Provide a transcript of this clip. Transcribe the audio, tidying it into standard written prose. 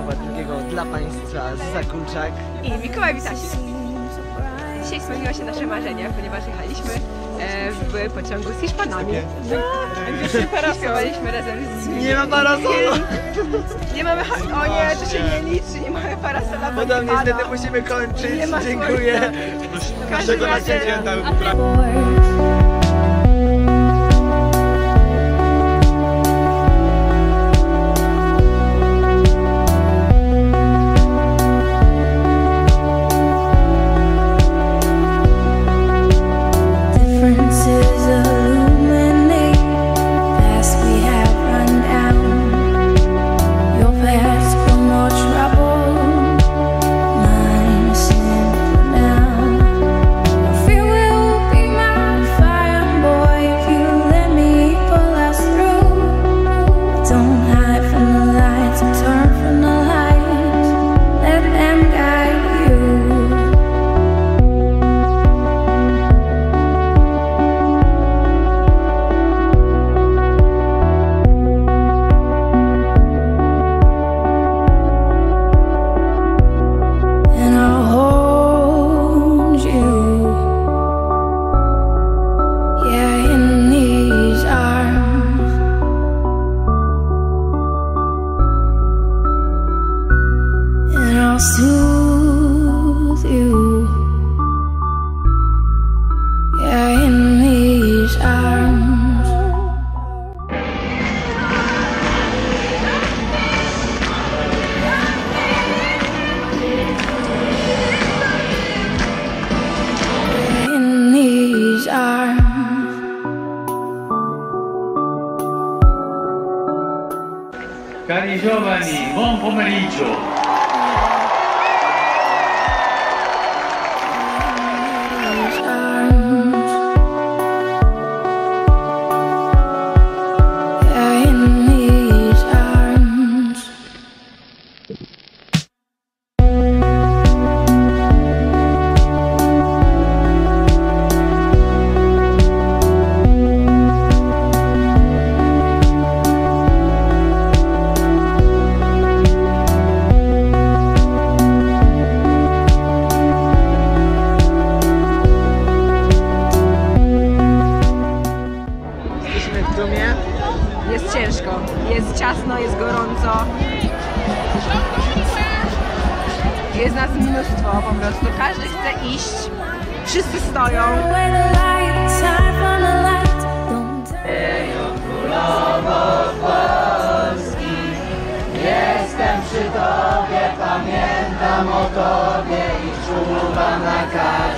Mikołaja II dla Państwa Zakulczak i Mikołaj Witasin. Dzisiaj spełniło się nasze marzenia, ponieważ jechaliśmy w pociągu z Hiszpanami. Śpiewaliśmy razem z nimi. Nie ma parasola! Nie mamy o nie, to się nie liczy, nie mamy parasola, bo Potem nie pada. niestety musimy kończyć. Nie ma Dziękuję. Każdego na soothe you, yeah, in these arms. In these arms. Cari giovani, buon pomeriggio! Jest ciężko, jest ciasno, jest gorąco. Jest nas mnóstwo po prostu. Każdy chce iść. Wszyscy stoją. Królowo Polski, jestem przy Tobie, pamiętam o Tobie i czuwam na każdym.